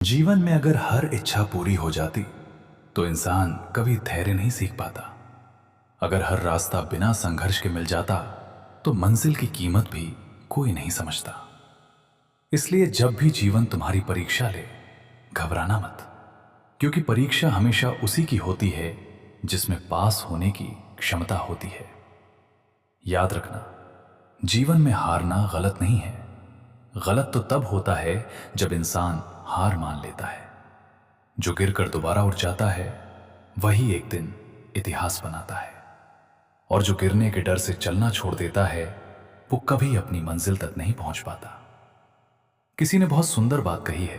जीवन में अगर हर इच्छा पूरी हो जाती तो इंसान कभी धैर्य नहीं सीख पाता। अगर हर रास्ता बिना संघर्ष के मिल जाता तो मंजिल की कीमत भी कोई नहीं समझता। इसलिए जब भी जीवन तुम्हारी परीक्षा ले, घबराना मत, क्योंकि परीक्षा हमेशा उसी की होती है जिसमें पास होने की क्षमता होती है। याद रखना, जीवन में हारना गलत नहीं है। गलत तो तब होता है जब इंसान हार मान लेता है। जो गिरकर दोबारा उठ जाता है वही एक दिन इतिहास बनाता है, और जो गिरने के डर से चलना छोड़ देता है वो कभी अपनी मंजिल तक नहीं पहुंच पाता। किसी ने बहुत सुंदर बात कही है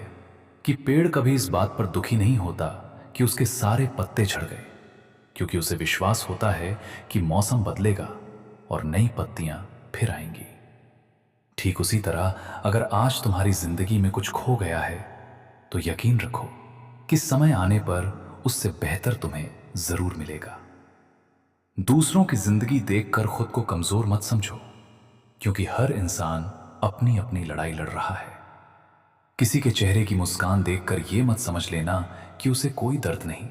कि पेड़ कभी इस बात पर दुखी नहीं होता कि उसके सारे पत्ते झड़ गए, क्योंकि उसे विश्वास होता है कि मौसम बदलेगा और नई पत्तियां फिर आएंगी। ठीक उसी तरह अगर आज तुम्हारी जिंदगी में कुछ खो गया है तो यकीन रखो कि समय आने पर उससे बेहतर तुम्हें जरूर मिलेगा। दूसरों की जिंदगी देखकर खुद को कमजोर मत समझो, क्योंकि हर इंसान अपनी अपनी लड़ाई लड़ रहा है। किसी के चेहरे की मुस्कान देखकर यह मत समझ लेना कि उसे कोई दर्द नहीं।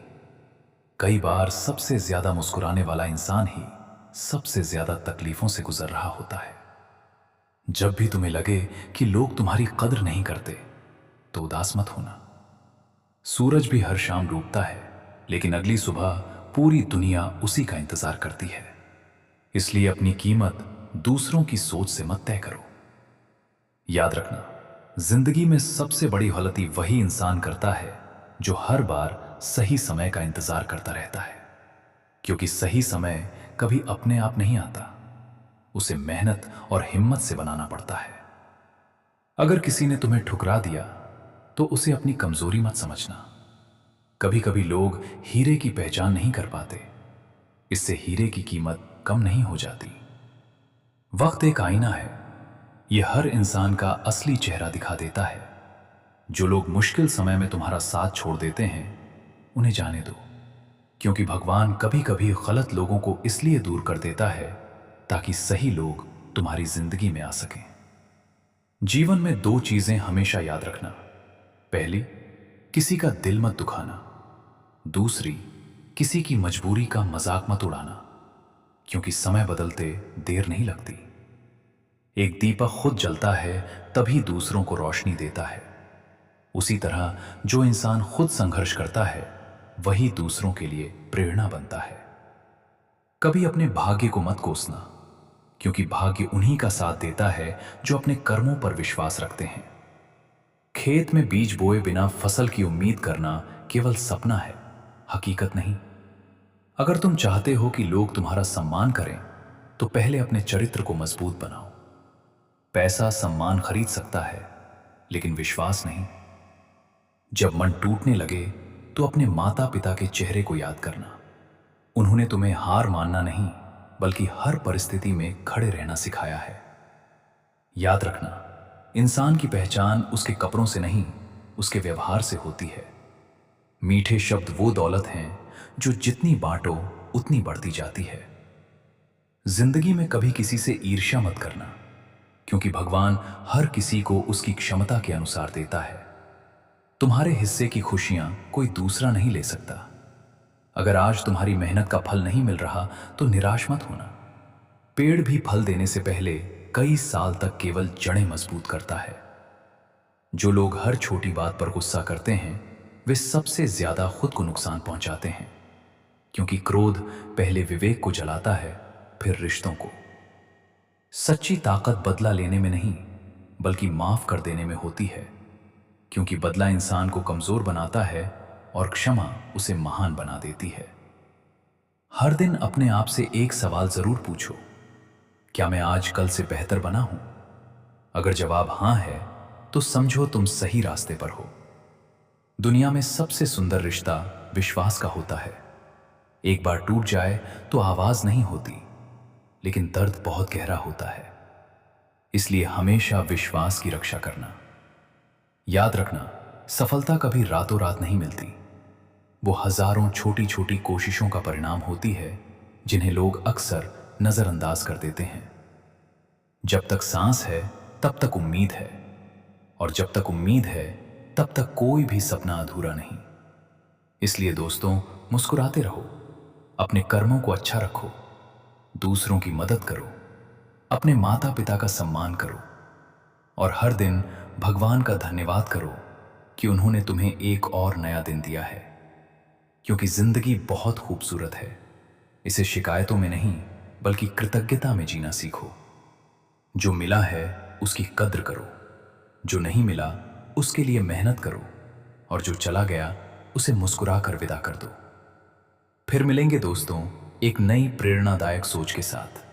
कई बार सबसे ज्यादा मुस्कुराने वाला इंसान ही सबसे ज्यादा तकलीफों से गुजर रहा होता है। जब भी तुम्हें लगे कि लोग तुम्हारी कद्र नहीं करते तो उदास मत होना। सूरज भी हर शाम डूबता है, लेकिन अगली सुबह पूरी दुनिया उसी का इंतजार करती है। इसलिए अपनी कीमत दूसरों की सोच से मत तय करो। याद रखना, जिंदगी में सबसे बड़ी गलती वही इंसान करता है जो हर बार सही समय का इंतजार करता रहता है, क्योंकि सही समय कभी अपने आप नहीं आता, उसे मेहनत और हिम्मत से बनाना पड़ता है। अगर किसी ने तुम्हें ठुकरा दिया तो उसे अपनी कमजोरी मत समझना। कभी कभी लोग हीरे की पहचान नहीं कर पाते, इससे हीरे की कीमत कम नहीं हो जाती। वक्त एक आईना है, यह हर इंसान का असली चेहरा दिखा देता है। जो लोग मुश्किल समय में तुम्हारा साथ छोड़ देते हैं उन्हें जाने दो, क्योंकि भगवान कभी कभी गलत लोगों को इसलिए दूर कर देता है ताकि सही लोग तुम्हारी जिंदगी में आ सकें। जीवन में दो चीजें हमेशा याद रखना। पहली, किसी का दिल मत दुखाना। दूसरी, किसी की मजबूरी का मजाक मत उड़ाना, क्योंकि समय बदलते देर नहीं लगती। एक दीपक खुद जलता है तभी दूसरों को रोशनी देता है। उसी तरह जो इंसान खुद संघर्ष करता है वही दूसरों के लिए प्रेरणा बनता है। कभी अपने भाग्य को मत कोसना, क्योंकि भाग्य उन्हीं का साथ देता है जो अपने कर्मों पर विश्वास रखते हैं। खेत में बीज बोए बिना फसल की उम्मीद करना केवल सपना है, हकीकत नहीं। अगर तुम चाहते हो कि लोग तुम्हारा सम्मान करें तो पहले अपने चरित्र को मजबूत बनाओ। पैसा सम्मान खरीद सकता है, लेकिन विश्वास नहीं। जब मन टूटने लगे तो अपने माता पिता के चेहरे को याद करना। उन्होंने तुम्हें हार मानना नहीं, बल्कि हर परिस्थिति में खड़े रहना सिखाया है। याद रखना, इंसान की पहचान उसके कपड़ों से नहीं, उसके व्यवहार से होती है। मीठे शब्द वो दौलत हैं जो जितनी बांटो उतनी बढ़ती जाती है। जिंदगी में कभी किसी से ईर्ष्या मत करना, क्योंकि भगवान हर किसी को उसकी क्षमता के अनुसार देता है। तुम्हारे हिस्से की खुशियां कोई दूसरा नहीं ले सकता। अगर आज तुम्हारी मेहनत का फल नहीं मिल रहा तो निराश मत होना। पेड़ भी फल देने से पहले कई साल तक केवल जड़ें मजबूत करता है। जो लोग हर छोटी बात पर गुस्सा करते हैं वे सबसे ज्यादा खुद को नुकसान पहुंचाते हैं, क्योंकि क्रोध पहले विवेक को जलाता है, फिर रिश्तों को। सच्ची ताकत बदला लेने में नहीं, बल्कि माफ कर देने में होती है, क्योंकि बदला इंसान को कमजोर बनाता है और क्षमा उसे महान बना देती है। हर दिन अपने आप से एक सवाल जरूर पूछो, क्या मैं आज कल से बेहतर बना हूं? अगर जवाब हां है तो समझो तुम सही रास्ते पर हो। दुनिया में सबसे सुंदर रिश्ता विश्वास का होता है। एक बार टूट जाए तो आवाज नहीं होती, लेकिन दर्द बहुत गहरा होता है। इसलिए हमेशा विश्वास की रक्षा करना। याद रखना, सफलता कभी रातों रात नहीं मिलती। वो हजारों छोटी छोटी कोशिशों का परिणाम होती है जिन्हें लोग अक्सर नजरअंदाज कर देते हैं। जब तक सांस है तब तक उम्मीद है, और जब तक उम्मीद है तब तक कोई भी सपना अधूरा नहीं। इसलिए दोस्तों, मुस्कुराते रहो, अपने कर्मों को अच्छा रखो, दूसरों की मदद करो, अपने माता पिता का सम्मान करो और हर दिन भगवान का धन्यवाद करो कि उन्होंने तुम्हें एक और नया दिन दिया है। क्योंकि जिंदगी बहुत खूबसूरत है, इसे शिकायतों में नहीं बल्कि कृतज्ञता में जीना सीखो। जो मिला है उसकी कद्र करो, जो नहीं मिला उसके लिए मेहनत करो और जो चला गया उसे मुस्कुरा कर विदा कर दो। फिर मिलेंगे दोस्तों, एक नई प्रेरणादायक सोच के साथ।